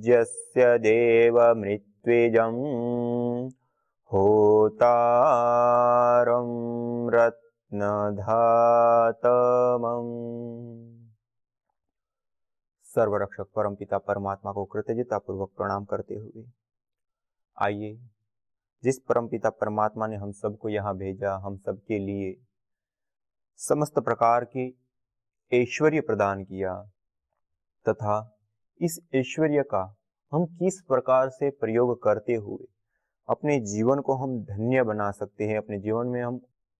यज्ञस्य देव मृत्विजं होतारं रत्नधातमम्। सर्वरक्षक परमपिता परमात्मा को कृतज्ञता पूर्वक प्रणाम करते हुए आइए, जिस परमपिता परमात्मा ने हम सबको यहाँ भेजा, हम सबके लिए समस्त प्रकार के ऐश्वर्य प्रदान किया तथा इस ऐश्वर्य का हम किस प्रकार से प्रयोग करते हुए अपने जीवन को हम धन्य बना सकते हैं, अपने जीवन में हम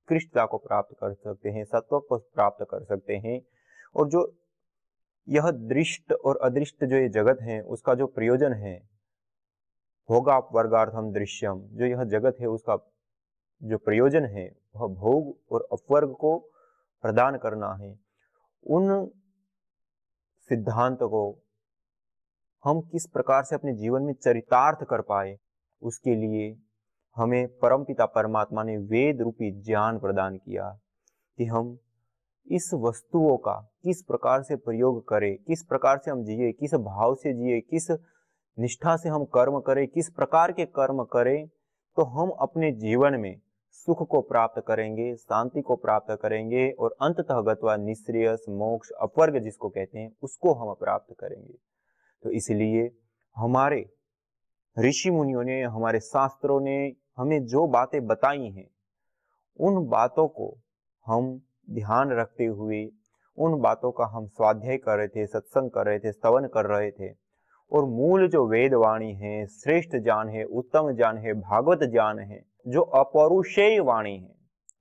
कृष्णता को प्राप्त कर सकते हैं, सत्व को प्राप्त कर सकते हैं, और जो यह दृष्ट और अदृष्ट जो ये जगत है उसका जो प्रयोजन है, भोगापवर्गार्थम दृश्यम, जो यह जगत है उसका जो प्रयोजन है वह भोग और अपवर्ग को प्रदान करना है। उन सिद्धांत को हम किस प्रकार से अपने जीवन में चरितार्थ कर पाए, उसके लिए हमें परमपिता परमात्मा ने वेद रूपी ज्ञान प्रदान किया कि हम इस वस्तुओं का किस प्रकार से प्रयोग करें, किस प्रकार से हम जिए, किस भाव से जिए, किस निष्ठा से हम कर्म करें, किस प्रकार के कर्म करें तो हम अपने जीवन में सुख को प्राप्त करेंगे, शांति को प्राप्त करेंगे और अंततः गत्वा निःश्रेयस मोक्ष अपवर्ग जिसको कहते हैं उसको हम प्राप्त करेंगे। तो इसलिए हमारे ऋषि मुनियों ने, हमारे शास्त्रों ने हमें जो बातें बताई हैं उन बातों को हम ध्यान रखते हुए उन बातों का हम स्वाध्याय कर रहे थे, सत्संग कर रहे थे, स्तवन कर रहे थे, और मूल जो वेद वाणी है, श्रेष्ठ ज्ञान है, उत्तम ज्ञान है, भागवत ज्ञान है, जो अपौरुषेय वाणी है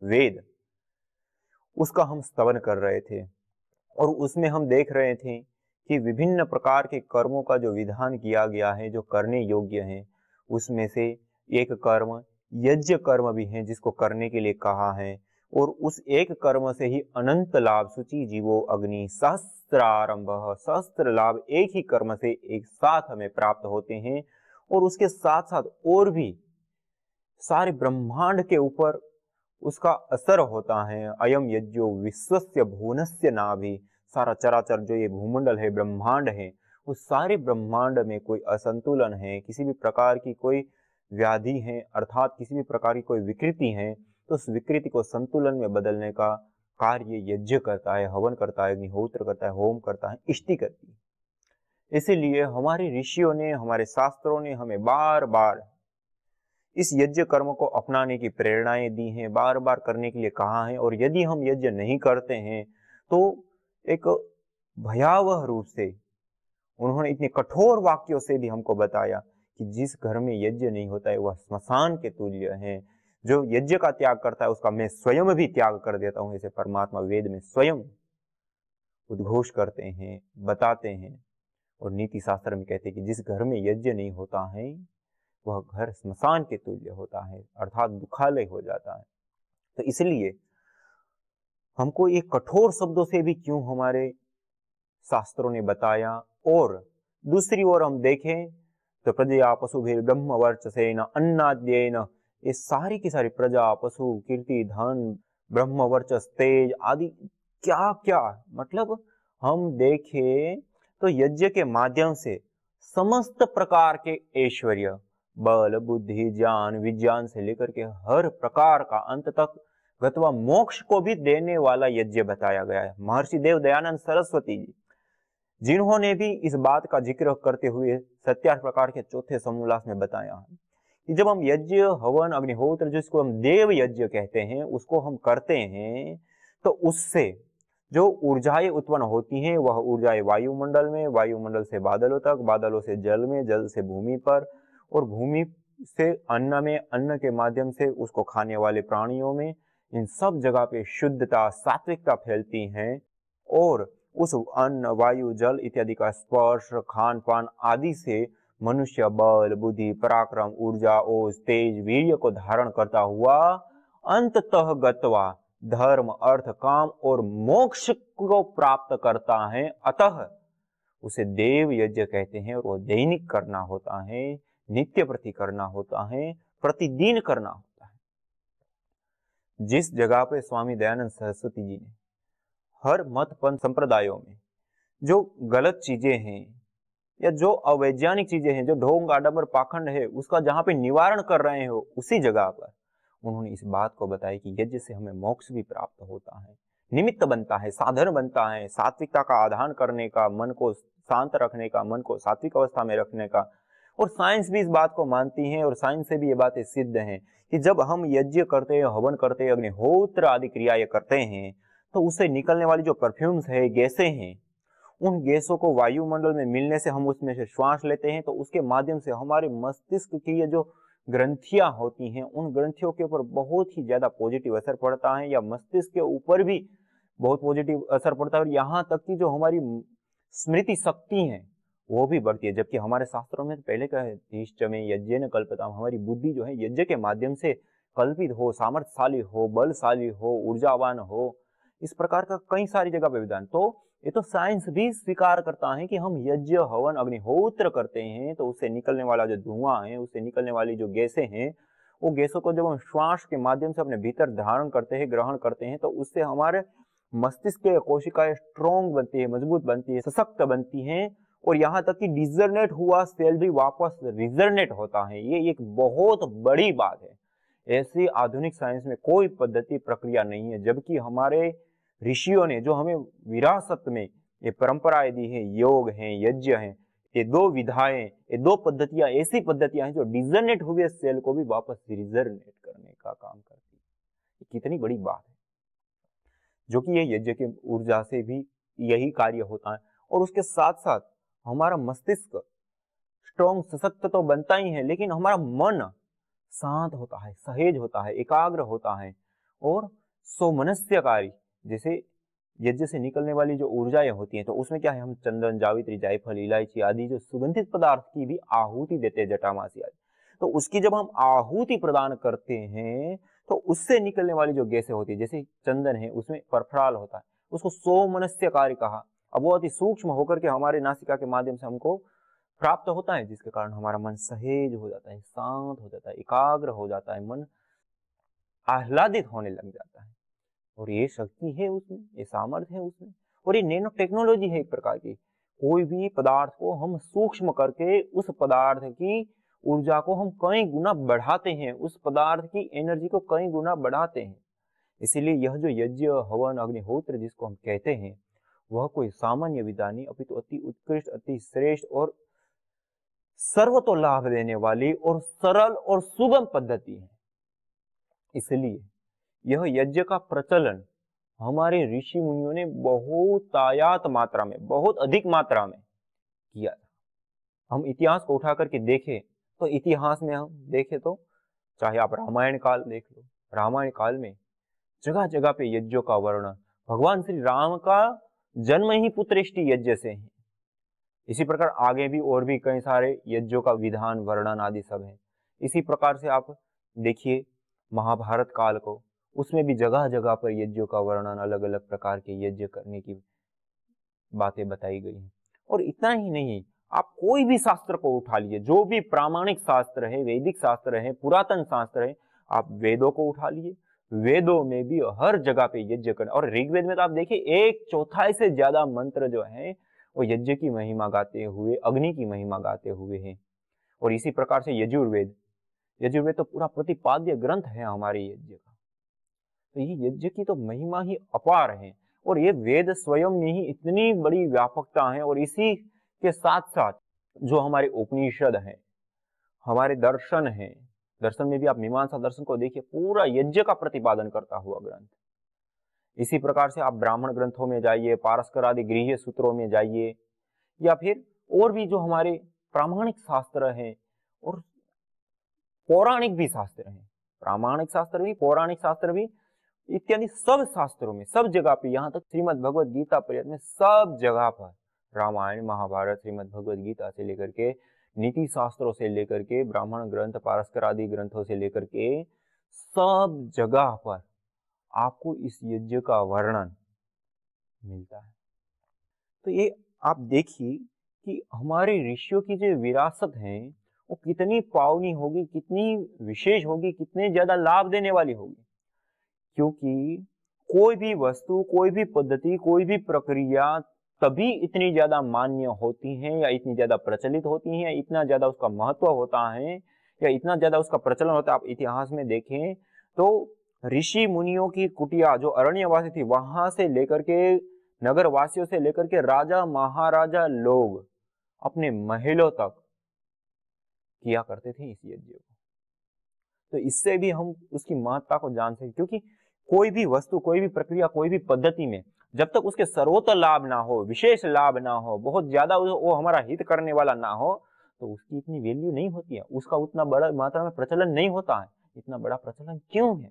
वेद, उसका हम स्तवन कर रहे थे। और उसमें हम देख रहे थे कि विभिन्न प्रकार के कर्मों का जो विधान किया गया है, जो करने योग्य है, उसमें से एक कर्म यज्ञ कर्म भी है जिसको करने के लिए कहा है, और उस एक कर्म से ही अनंत लाभ, शुचि जीवो अग्नि सहस्त्रारंभ, सहस्त्र लाभ एक ही कर्म से एक साथ हमें प्राप्त होते हैं। और उसके साथ साथ और भी सारे ब्रह्मांड के ऊपर उसका असर होता है। अयम यज्ञो विश्वस्य भुवनस्य नाभि, सारा चराचर जो ये भूमंडल है, ब्रह्मांड है, उस सारे ब्रह्मांड में कोई असंतुलन है, किसी भी प्रकार की कोई व्याधि है, अर्थात किसी भी प्रकार की कोई विकृति है, तो उस विकृति को संतुलन में बदलने का कार्य यज्ञ करता है, हवन करता है, अग्निहोत्र करता है, होम करता है, इष्टि करती है। इसीलिए हमारे ऋषियों ने, हमारे शास्त्रों ने हमें बार बार इस यज्ञ कर्म को अपनाने की प्रेरणाएं दी हैं, बार बार करने के लिए कहा है। और यदि हम यज्ञ नहीं करते हैं तो एक भयावह रूप से उन्होंने इतने कठोर वाक्यों से भी हमको बताया कि जिस घर में यज्ञ नहीं होता है वह स्मशान के तुल्य है। जो यज्ञ का त्याग करता है उसका मैं स्वयं भी त्याग कर देता हूं, ऐसे परमात्मा वेद में स्वयं उद्घोष करते हैं, बताते हैं। और नीति शास्त्र में कहते हैं कि जिस घर में यज्ञ नहीं होता है वह घर स्मशान के तुल्य होता है, अर्थात दुखालय हो जाता है। तो इसलिए हमको ये कठोर शब्दों से भी क्यों हमारे शास्त्रों ने बताया। और दूसरी ओर हम देखें तो प्रजा पशुभिर ब्रह्म वर्चसेन अन्नाद्येन, ये सारी की सारी प्रजा, पशु, कीर्ति, धन, ब्रह्म वर्चस, तेज आदि क्या क्या, मतलब हम देखें तो यज्ञ के माध्यम से समस्त प्रकार के ऐश्वर्य, बल, बुद्धि, ज्ञान, विज्ञान से लेकर के हर प्रकार का अंत तक गत्वा मोक्ष को भी देने वाला यज्ञ बताया गया है। महर्षि देव दयानंद सरस्वती जी, जिन्होंने भी इस बात का जिक्र करते हुए 70 प्रकार के चौथे समोल्लास में बताया है कि जब हम यज्ञ, हवन, अग्निहोत्र, जिसको हम देव यज्ञ कहते हैं, उसको हम करते हैं तो उससे जो ऊर्जाएं उत्पन्न होती हैं वह ऊर्जाएं वायुमंडल में, वायुमंडल से बादलों तक, बादलों से जल में, जल से भूमि पर, और भूमि से अन्न में, अन्न के माध्यम से उसको खाने वाले प्राणियों में, इन सब जगह पे शुद्धता, सात्विकता फैलती है। और उस अन्न, वायु, जल इत्यादि का स्पर्श, खान पान आदि से मनुष्य बल, बुद्धि, पराक्रम, ऊर्जा, ओज, तेज, वीर्य को धारण करता हुआ अंततः गत्वा धर्म, अर्थ, काम और मोक्ष को प्राप्त करता है। अतः उसे देव यज्ञ कहते हैं, और वह दैनिक करना होता है, नित्य प्रति करना होता है, प्रतिदिन करना होता है। जिस जगह पे स्वामी दयानंद सरस्वती जी ने हर मत पंथ संप्रदायों में जो गलत चीजें हैं या जो अवैज्ञानिक चीजें हैं, जो ढोंग आडंबर पाखंड है, उसका जहां पे निवारण कर रहे हो, उसी जगह पर उन्होंने इस बात को बताया कि यज्ञ से हमें मोक्ष भी प्राप्त होता है, निमित्त बनता है, साधन बनता है, सात्विकता का आधान करने का, मन को शांत रखने का, मन को सात्विक अवस्था में रखने का। और साइंस भी इस बात को मानती है और साइंस से भी ये बातें सिद्ध हैं कि जब हम यज्ञ करते हैं, हवन करते हैं, अग्निहोत्र आदि क्रियाएं करते हैं, तो उससे निकलने वाली जो परफ्यूम्स है, गैसें हैं, उन गैसों को वायुमंडल में मिलने से हम उसमें से श्वास लेते हैं, तो उसके माध्यम से हमारे मस्तिष्क की ये जो ग्रंथियां होती हैं, उन ग्रंथियों के ऊपर बहुत ही ज्यादा पॉजिटिव असर पड़ता है, या मस्तिष्क के ऊपर भी बहुत पॉजिटिव असर पड़ता है, और यहाँ तक कि जो हमारी स्मृति शक्ति है वो भी बढ़ती है। जबकि हमारे शास्त्रों में पहले क्या है, तिष्ठमे यज्ञेन कल्पितम, हमारी बुद्धि जो है यज्ञ के माध्यम से कल्पित हो, सामर्थ्यशाली हो, बलशाली हो, ऊर्जावान हो, इस प्रकार का कई सारी जगह पे विधान। तो ये तो साइंस भी स्वीकार करता है कि हम यज्ञ हवन अग्निहोत्र करते हैं तो उससे निकलने वाला जो धुआं है, उससे निकलने वाली जो गैसें हैं, वो गैसों को जब हम श्वास के माध्यम से अपने भीतर धारण करते हैं, ग्रहण करते हैं, तो उससे हमारे मस्तिष्क के कोशिकाएं स्ट्रॉन्ग बनती है, मजबूत बनती है, सशक्त बनती हैं, और यहाँ तक कि डिजर्नेट हुआ सेल भी वापस रिजर्नेट होता है। ये एक बहुत बड़ी बात है। ऐसी आधुनिक साइंस में कोई पद्धति प्रक्रिया नहीं है, जबकि हमारे ऋषियों ने जो हमें विरासत में ये परंपराएं दी है, योग हैं, यज्ञ हैं, ये दो विधाएं, ये दो पद्धतियां, ऐसी पद्धतियां हैं जो डिजर्नेट हुए सेल को भी वापस रिजर्नेट करने का काम करती है। कितनी बड़ी बात है, जो कि ये यज्ञ की ऊर्जा से भी यही कार्य होता है। और उसके साथ साथ हमारा मस्तिष्क स्ट्रॉन्ग सशक्त तो बनता ही है, लेकिन हमारा मन शांत होता है, सहेज होता है, एकाग्र होता है, और सौमनस्यकारी, जैसे यज्ञ से निकलने वाली जो ऊर्जाएं होती हैं, तो उसमें क्या है, हम चंदन, जावित्री, जायफल, इलायची आदि जो सुगंधित पदार्थ की भी आहुति देते हैं, जटामासी आदि। तो उसकी जब हम आहुति प्रदान करते हैं, तो उससे निकलने वाली जो गैसें होती है, जैसे चंदन है, उसमें परफ्राल होता है, उसको सौमनस्यकारी कहा। अब वो अति सूक्ष्म होकर के हमारे नासिका के माध्यम से हमको प्राप्त होता है, जिसके कारण हमारा मन सहेज हो जाता है, शांत हो जाता है, एकाग्र हो जाता है, मन आह्लादित होने लग जाता है। और ये शक्ति है उसमें, ये सामर्थ्य है उसमें, और ये नैनो टेक्नोलॉजी है एक प्रकार की। कोई भी पदार्थ को हम सूक्ष्म करके उस पदार्थ की ऊर्जा को हम कई गुना बढ़ाते हैं, उस पदार्थ की एनर्जी को कई गुना बढ़ाते हैं। इसीलिए यह जो यज्ञ हवन अग्निहोत्र जिसको हम कहते हैं, वह कोई सामान्य विधा नहीं, अपितु अति उत्कृष्ट, अति श्रेष्ठ और सर्वतो लाभ देने वाली और सरल और सुगम पद्धति है। इसलिए यह यज्ञ का प्रचलन हमारे ऋषि मुनियों ने बहुतायात मात्रा में, बहुत अधिक मात्रा में किया था। हम इतिहास को उठा करके देखें तो इतिहास में हम देखें तो चाहे आप रामायण काल देख लो, रामायण काल में जगह जगह पे यज्ञों का वर्णन, भगवान श्री राम का जन्म ही पुत्रेष्टि यज्ञ से है। इसी प्रकार आगे भी और भी कई सारे यज्ञों का विधान, वर्णन आदि सब है। इसी प्रकार से आप देखिए महाभारत काल को, उसमें भी जगह जगह पर यज्ञों का वर्णन, अलग अलग प्रकार के यज्ञ करने की बातें बताई गई हैं। और इतना ही नहीं, आप कोई भी शास्त्र को उठा लीजिए, जो भी प्रामाणिक शास्त्र है, वैदिक शास्त्र है, पुरातन शास्त्र है, आप वेदों को उठा लीजिए, वेदों में भी हर जगह पे यज्ञ करना। और ऋग्वेद में तो आप देखिए 1/4 से ज्यादा मंत्र जो है वो यज्ञ की महिमा गाते हुए, अग्नि की महिमा गाते हुए हैं। और इसी प्रकार से यजुर्वेद, यजुर्वेद तो पूरा प्रतिपाद्य ग्रंथ है हमारे यज्ञ का। तो ये यज्ञ की तो महिमा ही अपार है, और ये वेद स्वयं में ही इतनी बड़ी व्यापकता है। और इसी के साथ साथ जो हमारे उपनिषद हैं, हमारे दर्शन हैं, दर्शन में भी आप मीमांसा दर्शन को देखिए, पूरा यज्ञ का प्रतिपादन करता हुआ ग्रंथ। इसी प्रकार से आप ब्राह्मण ग्रंथों में जाइए, पारस्कर आदि गृह्य सूत्रों में जाइए, या फिर और भी जो हमारे प्रामाणिक शास्त्र हैं और पौराणिक भी शास्त्र हैं, प्रामाणिक शास्त्र भी, पौराणिक शास्त्र भी इत्यादि सब शास्त्रों में, सब जगह पे, यहाँ तक श्रीमद् भगवद गीता पर्यंत में सब जगह पर रामायण, महाभारत, श्रीमद् भगवद गीता से लेकर के नीति शास्त्रों से लेकर के ब्राह्मण ग्रंथ, पारस्कर आदि ग्रंथों से लेकर के सब जगह पर आपको इस यज्ञ का वर्णन मिलता है। तो ये आप देखिए कि हमारे ऋषियों की जो विरासत है वो कितनी पावनी होगी, कितनी विशेष होगी, कितने ज्यादा लाभ देने वाली होगी। क्योंकि कोई भी वस्तु, कोई भी पद्धति, कोई भी प्रक्रिया तभी इतनी ज्यादा मान्य होती हैं या इतनी ज्यादा प्रचलित होती हैं, इतना ज्यादा उसका महत्व होता है या इतना ज्यादा उसका प्रचलन होता है। आप इतिहास में देखें तो ऋषि मुनियों की कुटिया जो अरण्यवासी थी, वहां से लेकर के नगर वासियों से लेकर के राजा महाराजा लोग अपने महलों तक किया करते थे इस यज्ञ को। तो इससे भी हम उसकी महत्ता को जान सकते, क्योंकि कोई भी वस्तु, कोई भी प्रक्रिया, कोई भी पद्धति में जब तक उसके सर्वोत्तम लाभ ना हो, विशेष लाभ ना हो, बहुत ज्यादा वो हमारा हित करने वाला ना हो, तो उसकी इतनी वैल्यू नहीं होती है, उसका उतना बड़ा मात्रा में प्रचलन नहीं होता है। इतना बड़ा प्रचलन क्यों है?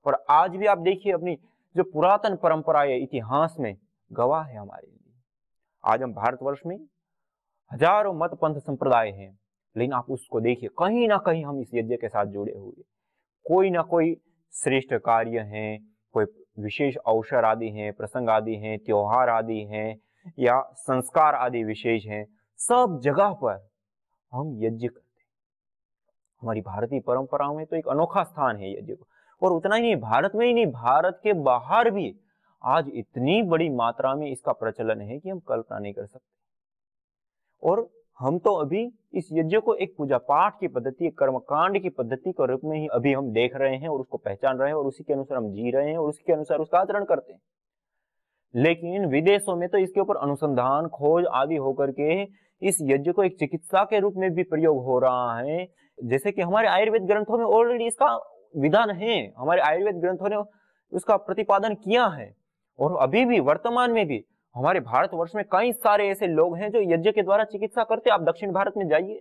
और आज भी आप देखिए अपनी जो पुरातन परंपराएं इतिहास में गवाह है हमारे लिए। आज हम भारतवर्ष में हजारों मत पंथ संप्रदाय हैं, लेकिन आप उसको देखिए कहीं ना कहीं हम इस यज्ञ के साथ जुड़े हुए, कोई ना कोई श्रेष्ठ कार्य हैं, कोई विशेष अवसर आदि हैं, प्रसंग आदि हैं, त्योहार आदि हैं या संस्कार आदि विशेष हैं, सब जगह पर हम यज्ञ करते हैं। हमारी भारतीय परंपराओं में तो एक अनोखा स्थान है यज्ञ को। और उतना ही नहीं, भारत में ही नहीं, भारत के बाहर भी आज इतनी बड़ी मात्रा में इसका प्रचलन है कि हम कल्पना नहीं कर सकते। और हम तो अभी इस यज्ञ को एक पूजा पाठ की पद्धति, एक कर्मकांड की पद्धति के रूप में ही अभी हम देख रहे हैं और उसको पहचान रहे हैं और उसी के अनुसार हम जी रहे हैं और उसी के अनुसार उसका आचरण करते हैं। लेकिन विदेशों में तो इसके ऊपर अनुसंधान, खोज आदि होकर के इस यज्ञ को एक चिकित्सा के रूप में भी प्रयोग हो रहा है। जैसे कि हमारे आयुर्वेद ग्रंथों में ऑलरेडी इसका विधान है, हमारे आयुर्वेद ग्रंथों ने उसका प्रतिपादन किया है। और अभी भी वर्तमान में भी हमारे भारतवर्ष में कई सारे ऐसे लोग हैं जो यज्ञ के द्वारा चिकित्सा करते हैं। आप दक्षिण भारत में जाइए,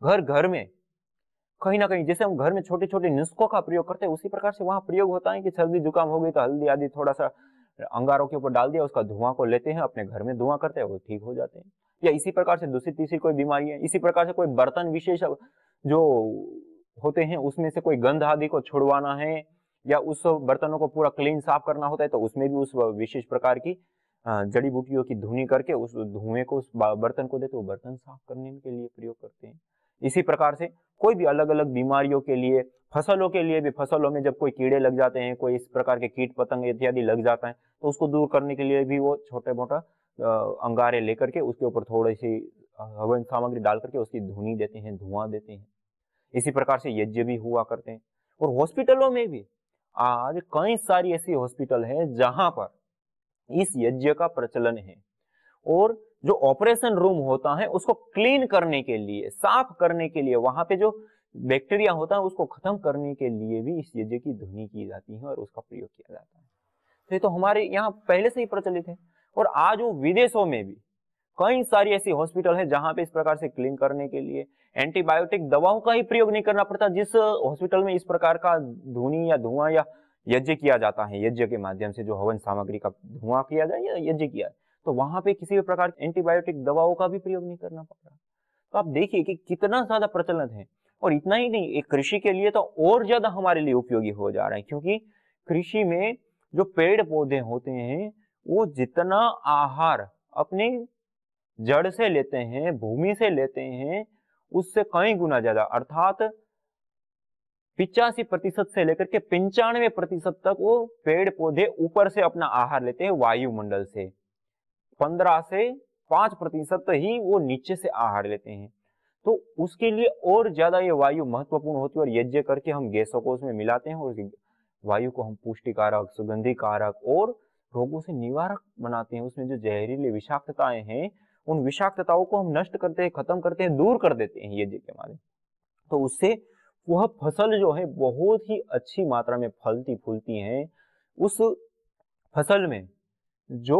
घर घर में कहीं ना कहीं जैसे हम घर में छोटे छोटे नुस्खों का प्रयोग करते हैं, उसी प्रकार से वहां प्रयोग होता है कि सर्दी जुकाम हो गई तो हल्दी आदि थोड़ा सा अंगारों के ऊपर डाल दिया, उसका धुआं को लेते हैं, अपने घर में धुआं करते हैं, वो ठीक हो जाते हैं। या इसी प्रकार से दूसरी तीसरी कोई बीमारी है, इसी प्रकार से कोई बर्तन विशेष जो होते हैं उसमें से कोई गंध आदि को छुड़वाना है या उस बर्तनों को पूरा क्लीन साफ करना होता है, तो उसमें भी उस विशेष प्रकार की जड़ी बूटियों की धुनी करके उस धुएं को उस बर्तन को देते, वो बर्तन साफ करने के लिए प्रयोग करते हैं। इसी प्रकार से कोई भी अलग अलग बीमारियों के लिए, फसलों के लिए भी, फसलों में जब कोई कीड़े लग जाते हैं, कोई इस प्रकार के कीट पतंग इत्यादि लग जाता है, तो उसको दूर करने के लिए भी वो छोटे मोटा अंगारे लेकर के उसके ऊपर थोड़ी सी हवन सामग्री डाल करके उसकी धुनी देते हैं, धुआं देते हैं। इसी प्रकार से यज्ञ भी हुआ करते हैं। और हॉस्पिटलों में भी आज कई सारी ऐसी हॉस्पिटल है जहां पर इस यज्ञ का प्रचलन है। और जो ऑपरेशन रूम होता है उसको क्लीन करने के लिए, साफ करने के लिए, वहां पे जो बैक्टीरिया होता है उसको खत्म करने के लिए भी इस यज्ञ की धुनी की जाती है और उसका प्रयोग किया जाता है। तो ये तो हमारे यहाँ पहले से ही प्रचलित है। और आज वो विदेशों में भी कई सारी ऐसी हॉस्पिटल है जहां पे इस प्रकार से क्लीन करने के लिए एंटीबायोटिक दवाओं का ही प्रयोग नहीं करना पड़ता। जिस हॉस्पिटल में इस प्रकार का धुनी या धुआं या यज्ञ किया जाता है, यज्ञ के माध्यम से जो हवन सामग्री का धुआं किया जाए या यज्ञ किया है, तो वहां पे किसी भी प्रकार की एंटीबायोटिक दवाओं का भी प्रयोग नहीं करना पड़ रहा। तो आप देखिए कि कितना ज्यादा प्रचलन है। और इतना ही नहीं, एक कृषि के लिए तो और ज्यादा हमारे लिए उपयोगी हो जा रहा है, क्योंकि कृषि में जो पेड़ पौधे होते हैं वो जितना आहार अपने जड़ से लेते हैं, भूमि से लेते हैं, उससे कई गुना ज्यादा, अर्थात 85% से लेकर के 95% तक वो पेड़ पौधे ऊपर से अपना आहार लेते हैं वायुमंडल से। 15 से 5% ही वो नीचे से आहार लेते हैं। तो उसके लिए और ज्यादा ये वायु महत्वपूर्ण होती है। और यज्ञ करके हम गैसों को उसमें मिलाते हैं और वायु को हम पुष्टिकारक, सुगंधी कारक और रोगों से निवारक बनाते हैं। उसमें जो जहरीली विषाक्तताएं हैं उन विषाक्तताओं को हम नष्ट करते हैं, खत्म करते हैं, दूर कर देते हैं यज्ञ के माध्यम। तो उससे वह फसल जो है बहुत ही अच्छी मात्रा में फलती फूलती है। उस फसल में जो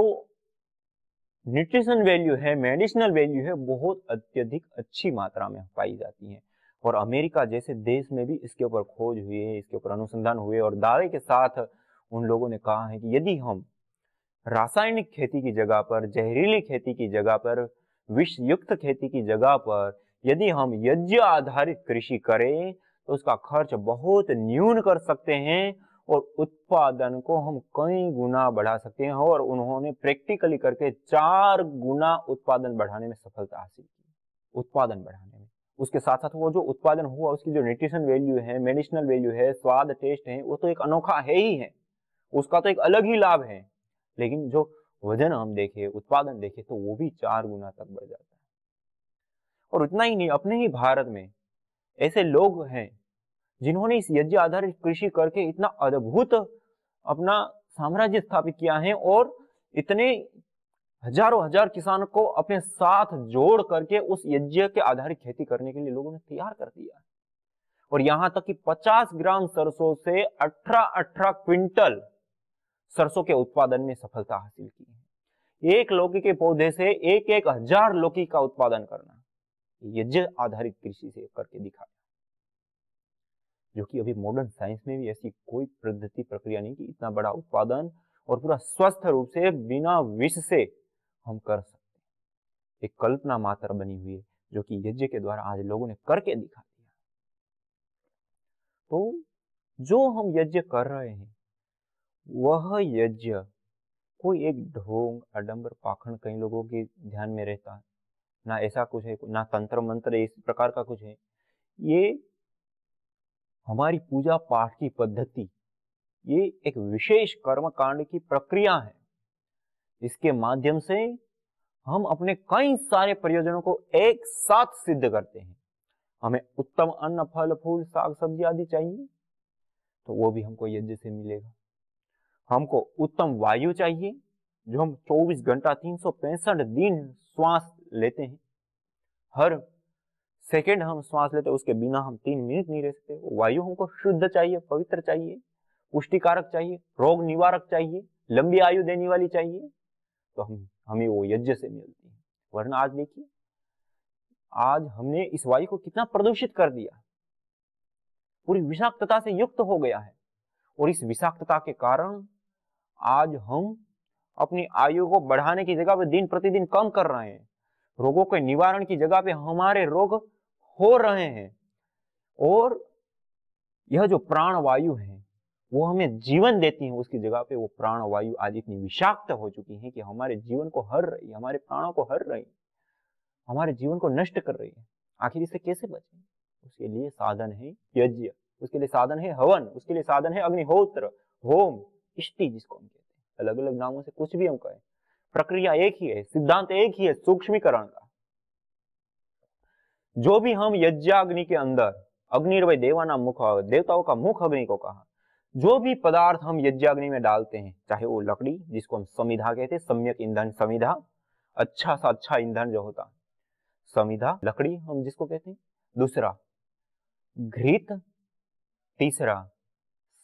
न्यूट्रिशन वैल्यू है, मेडिसिनल वैल्यू है, बहुत अत्यधिक अच्छी मात्रा में पाई जाती है। और अमेरिका जैसे देश में भी इसके ऊपर खोज हुई है, इसके ऊपर अनुसंधान हुए और दावे के साथ उन लोगों ने कहा है कि यदि हम रासायनिक खेती की जगह पर, जहरीली खेती की जगह पर, विष युक्त खेती की जगह पर यदि हम यज्ञ आधारित कृषि करें तो उसका खर्च बहुत न्यून कर सकते हैं और उत्पादन को हम कई गुना बढ़ा सकते हैं। और उन्होंने प्रैक्टिकली करके 4 गुना उत्पादन बढ़ाने में सफलता हासिल की। उत्पादन बढ़ाने में, उसके साथ साथ वो जो उत्पादन हुआ उसकी जो न्यूट्रिशन वैल्यू है, मेडिसिनल वैल्यू है, स्वाद टेस्ट है, वो तो एक अनोखा है ही है, उसका तो एक अलग ही लाभ है। लेकिन जो वजन हम देखें, उत्पादन देखें तो वो भी 4 गुना तक बढ़ जाता है। और उतना ही नहीं, अपने ही भारत में ऐसे लोग हैं जिन्होंने इस यज्ञ आधारित कृषि करके इतना अद्भुत अपना साम्राज्य स्थापित किया है और इतने हजारों हजार किसानों को अपने साथ जोड़ करके उस यज्ञ के आधारित खेती करने के लिए लोगों ने तैयार कर दिया। और यहां तक कि 50 ग्राम सरसों से 18 क्विंटल सरसों के उत्पादन में सफलता हासिल की है। एक लौकी के पौधे से एक हजार लौकी का उत्पादन करना यज्ञ आधारित कृषि से करके दिखाया, जो कि अभी मॉडर्न साइंस में भी ऐसी कोई पद्धति प्रक्रिया नहीं कि इतना बड़ा उत्पादन और पूरा स्वस्थ रूप से बिना विष से हम कर सकते। एक कल्पना मात्र बनी हुई है जो कि यज्ञ के द्वारा आज लोगों ने करके दिखा दिया। तो जो हम यज्ञ कर रहे हैं वह यज्ञ कोई एक ढोंग, आडंबर, पाखंड कई लोगों के ध्यान में रहता है, ना ऐसा कुछ है, ना तंत्र मंत्र इस प्रकार का कुछ है। ये हमारी पूजा पाठ की पद्धति, ये एक विशेष कर्म कांड की प्रक्रिया है। इसके माध्यम से हम अपने कई सारे प्रयोजनों को एक साथ सिद्ध करते हैं। हमें उत्तम अन्न, फल, फूल, साग सब्जी आदि चाहिए तो वो भी हमको यज्ञ से मिलेगा। हमको उत्तम वायु चाहिए जो हम 24 घंटा 365 दिन श्वास लेते हैं, हर सेकेंड हम श्वास लेते हैं, उसके बिना हम 3 मिनट नहीं रह सकते। वायु हमको शुद्ध चाहिए, पवित्र चाहिए, पुष्टिकारक चाहिए, रोग निवारक चाहिए, लंबी आयु देने वाली चाहिए, तो हमें वो यज्ञ से मिलती है। वरना आज देखिए, आज हमने इस वायु को कितना प्रदूषित कर दिया, पूरी विषाक्तता से युक्त हो गया है। और इस विषाक्तता के कारण आज हम अपनी आयु को बढ़ाने की जगह पे दिन प्रतिदिन कम कर रहे हैं। रोगों के निवारण की जगह पे हमारे रोग हो रहे हैं। और यह जो प्राण वायु है वो हमें जीवन देती है, उसकी जगह पे वो प्राण वायु आज इतनी विषाक्त हो चुकी है कि हमारे जीवन को हर रही है, हमारे प्राणों को हर रही है, हमारे जीवन को नष्ट कर रही है। आखिर इससे कैसे बचें? उसके लिए साधन है यज्ञ, उसके लिए साधन है हवन, उसके लिए साधन है अग्निहोत्र, होम, इष्टि जिसको हम कहते हैं। अलग अलग नामों से कुछ भी हम कहें, प्रक्रिया एक ही है, सिद्धांत एक ही है, सूक्ष्मीकरण का। जो भी हम यज्ञाग्नि के अंदर, अग्निर्वय देवाना मुख, देवताओं का मुख अग्नि को कहा, जो भी पदार्थ हम यज्ञाग्नि में डालते हैं, चाहे वो लकड़ी जिसको हम समिधा कहते हैं, सम्यक ईंधन समिधा, अच्छा सा अच्छा ईंधन जो होता है समिधा, लकड़ी हम जिसको कहते हैं, दूसरा घृत, तीसरा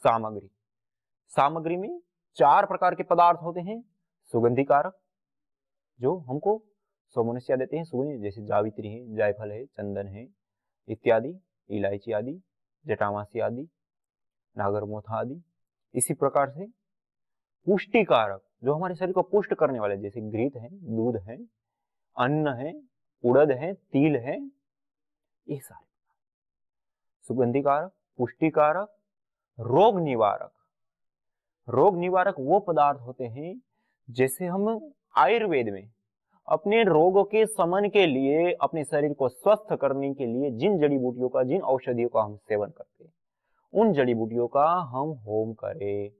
सामग्री। सामग्री में 4 प्रकार के पदार्थ होते हैं। सुगंधी कारक जो हमको सोमनस्या देते हैं, सुगंधी, जैसे जावित्री है, जायफल है, चंदन है इत्यादि, इलायची आदि, जटामासी आदि, नागरमोथा आदि। इसी प्रकार से पुष्टिकारक जो हमारे शरीर को पुष्ट करने वाले, जैसे घृत है, दूध है, अन्न है, उड़द है, तिल है, ये सारे सुगंधी कारक, पुष्टिकारक, रोग निवारक। रोग निवारक वो पदार्थ होते हैं जैसे हम आयुर्वेद में अपने रोगों के शमन के लिए, अपने शरीर को स्वस्थ करने के लिए जिन जड़ी बूटियों का, जिन औषधियों का हम सेवन करते हैं, उन जड़ी बूटियों का हम होम करें।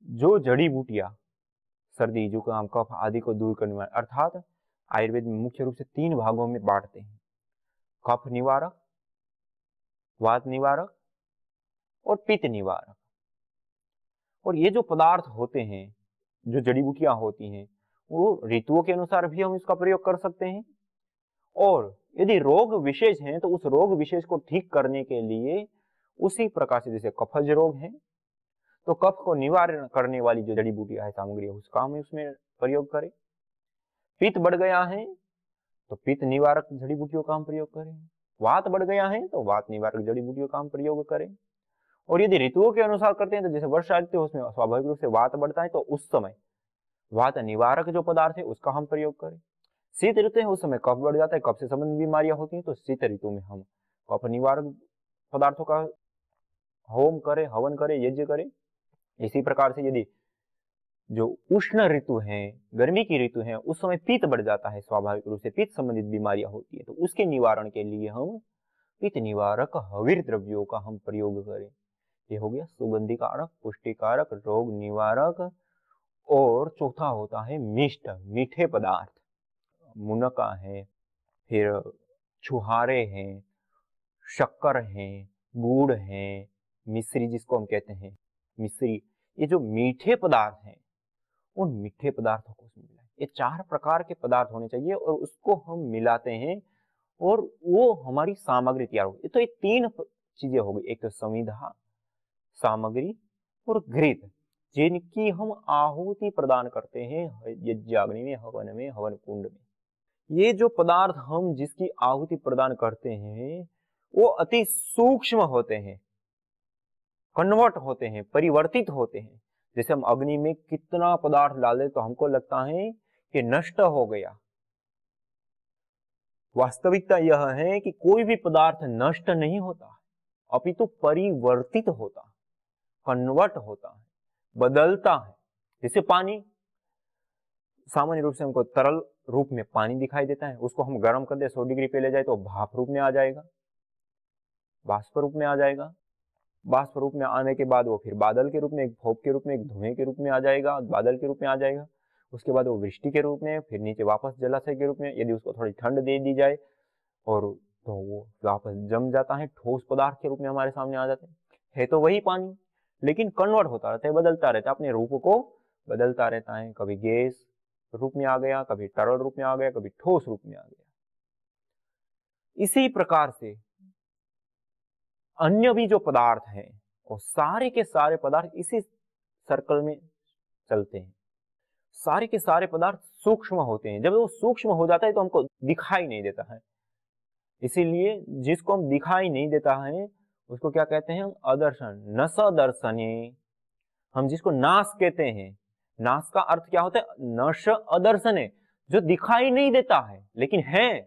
जो जड़ी बूटियां सर्दी, जुकाम, कफ आदि को दूर करने वाले, अर्थात आयुर्वेद में मुख्य रूप से 3 भागों में बांटते हैं, कफ निवारक, वात निवारक और पित्त निवारक। और ये जो पदार्थ होते हैं, जो जड़ी बूटियां होती हैं, वो ऋतुओं के अनुसार भी हम इसका प्रयोग कर सकते हैं। और यदि रोग विशेष हैं तो उस रोग विशेष को ठीक करने के लिए उसी प्रकार से, जैसे कफज रोग है तो कफ को निवारण करने वाली जो जड़ी बूटियां है, सामग्री है, उसका हम उसमें प्रयोग करें। पित्त बढ़ गया है तो पित्त निवारक जड़ी बूटियों का हम प्रयोग करें। वात बढ़ गया है तो वात निवारक जड़ी बूटियों का हम प्रयोग करें। और यदि ऋतुओं के अनुसार करते हैं तो जैसे वर्षा ऋतु है, उसमें स्वाभाविक रूप से वात बढ़ता है तो उस समय वात निवारक जो पदार्थ है उसका हम प्रयोग करें। शीत ऋतु है, उस समय कफ बढ़ जाता है, कफ से संबंधित बीमारियां होती हैं, तो शीत ऋतु में हम कफ निवारक पदार्थों का होम करें, हवन करें, यज्ञ करें। इसी प्रकार से यदि जो उष्ण ऋतु है, गर्मी की ऋतु है, उस समय पित्त बढ़ जाता है, स्वाभाविक रूप से पित्त संबंधित बीमारियां होती है, तो उसके निवारण के लिए हम पित्त निवारक हविर द्रव्यों का हम प्रयोग करें। ये हो गया सुगंधी कारक, पुष्टिकारक, रोग निवारक और चौथा होता है मिष्ट, मीठे पदार्थ, मुनक्का है, फिर छुहारे हैं, शक्कर है, गुड़ है, मिश्री जिसको हम कहते हैं मिश्री, ये जो मीठे पदार्थ हैं उन मीठे पदार्थों को उसमें मिलाएं। ये 4 प्रकार के पदार्थ होने चाहिए और उसको हम मिलाते हैं और वो हमारी सामग्री तैयार होगी। तो ये 3 चीजें हो गई, एक तो संविधा, सामग्री और घृत, जिनकी हम आहुति प्रदान करते हैं यज्ञाग्नि में, हवन में, हवन कुंड में। ये जो पदार्थ हम जिसकी आहुति प्रदान करते हैं वो अति सूक्ष्म होते हैं, कन्वर्ट होते हैं, परिवर्तित होते हैं। जैसे हम अग्नि में कितना पदार्थ डालें तो हमको लगता है कि नष्ट हो गया, वास्तविकता यह है कि कोई भी पदार्थ नष्ट नहीं होता, अपितु परिवर्तित होता, कन्वर्ट होता है, बदलता है। जैसे पानी, सामान्य रूप से हमको तरल रूप में पानी दिखाई देता है, उसको हम गर्म कर दे 100 डिग्री पे ले जाए तो भाप रूप में आ जाएगा, बाष्प रूप में आ जाएगा। बाष्प रूप में आने के बाद वो फिर बादल के रूप में, एक भौप के रूप में, एक धुएं के रूप में आ जाएगा, बादल के रूप में आ जाएगा। उसके बाद वो वृष्टि के रूप में, फिर नीचे वापस जलाशय के रूप में, यदि उसको थोड़ी ठंड दे दी जाए और तो वो वापस जम जाता है, ठोस पदार्थ के रूप में हमारे सामने आ जाते हैं। है तो वही पानी, लेकिन कन्वर्ट होता रहता है, बदलता रहता है, अपने रूप को बदलता रहता है। कभी गैस रूप में आ गया, कभी तरल रूप में आ गया, कभी ठोस रूप में आ गया। इसी प्रकार से अन्य भी जो पदार्थ हैं वो सारे के सारे पदार्थ इसी सर्कल में चलते हैं। सारे के सारे पदार्थ सूक्ष्म होते हैं, जब वो सूक्ष्म हो जाता है तो हमको दिखाई नहीं देता है। इसीलिए जिसको हम दिखाई नहीं देता है उसको क्या कहते हैं हम? अदर्शन, न सदर्शने। हम जिसको नाश कहते हैं, नाश का अर्थ क्या होता है? नश अदर्शने, जो दिखाई नहीं देता है लेकिन है,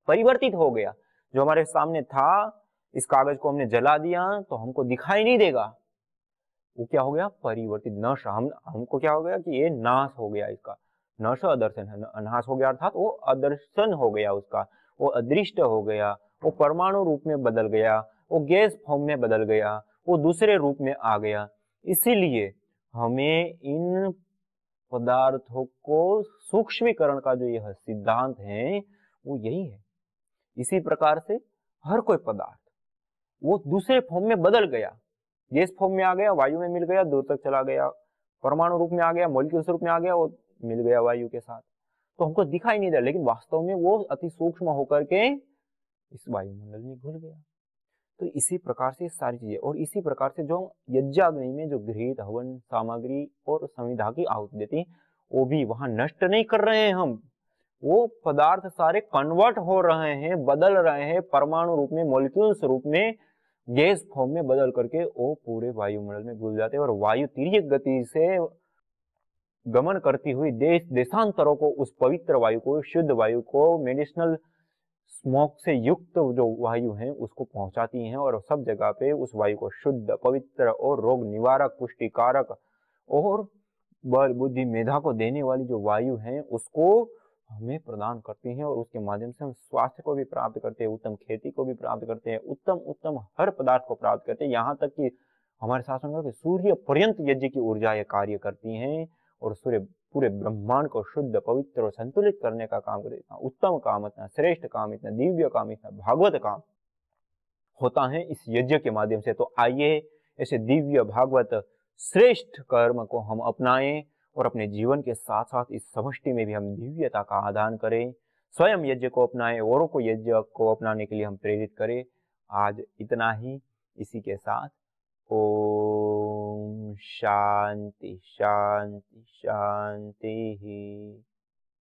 परिवर्तित हो गया। जो हमारे सामने था, इस कागज को हमने जला दिया तो हमको दिखाई नहीं देगा, वो क्या हो गया? परिवर्तित, नश। हमको क्या हो गया कि ये नाश हो गया, इसका नश अदर्शन है, नाश हो गया अर्थात वो अदर्शन हो गया, उसका वो अदृष्ट हो गया, वो परमाणु रूप में बदल गया, वो गैस फॉर्म में बदल गया, वो दूसरे रूप में आ गया। इसीलिए हमें इन पदार्थों को सूक्ष्मीकरण का जो यह सिद्धांत है वो यही है। इसी प्रकार से हर कोई पदार्थ वो दूसरे फॉर्म में बदल गया, गैस फॉर्म में आ गया, वायु में मिल गया, दूर तक चला गया, परमाणु रूप में आ गया, मॉलिक्यूल्स रूप में आ गया, वो मिल गया वायु के साथ, तो हमको दिखाई नहीं दे, लेकिन वास्तव में वो अति सूक्ष्म होकर के इस वायुमंडल में घुल गया। तो इसी प्रकार से सारी चीजें, और इसी प्रकार से जो यज्ञाग्नि में जो घृत, हवन सामग्री और संविधा की आहुति देती, वो भी वहां नष्ट नहीं कर रहे हैं हम, वो पदार्थ सारे कन्वर्ट हो रहे हैं, बदल रहे हैं, परमाणु रूप में, मॉलिक्यूल्स रूप में, गैस फॉर्म में बदल करके वो पूरे वायुमंडल में घुल जाते हैं। और वायु तिर्यक गति से गमन करती हुई देश देशांतरों को, उस पवित्र वायु को, शुद्ध वायु को, मेडिसिनल स्मोक से युक्त जो वायु है उसको पहुंचाती हैं, और सब जगह पे उस वायु को शुद्ध, पवित्र और रोग निवारक, पुष्टिकारक और बल बुद्धि मेधा को देने वाली जो वायु है उसको हमें प्रदान करती हैं, और उसके माध्यम से हम स्वास्थ्य को भी प्राप्त करते हैं, उत्तम खेती को भी प्राप्त करते हैं, उत्तम उत्तम हर पदार्थ को प्राप्त करते हैं। यहाँ तक कि हमारे शास्त्रों में सूर्य पर्यंत यज्ञ की ऊर्जा ये कार्य करती हैं, और सूर्य पूरे ब्रह्मांड को शुद्ध, पवित्र और संतुलित करने का काम करते हैं। उत्तम काम, इतना श्रेष्ठ काम, इतना दिव्य काम, इतना भागवत काम होता है इस यज्ञ के माध्यम से। तो आइए ऐसे दिव्य भागवत श्रेष्ठ कर्म को हम अपनाएं और अपने जीवन के साथ साथ इस समष्टि में भी हम दिव्यता का आदान करें, स्वयं यज्ञ को अपनाएं, औरों को यज्ञ को अपनाने के लिए हम प्रेरित करें। आज इतना ही, इसी के साथ ओम शांति शांति शांति।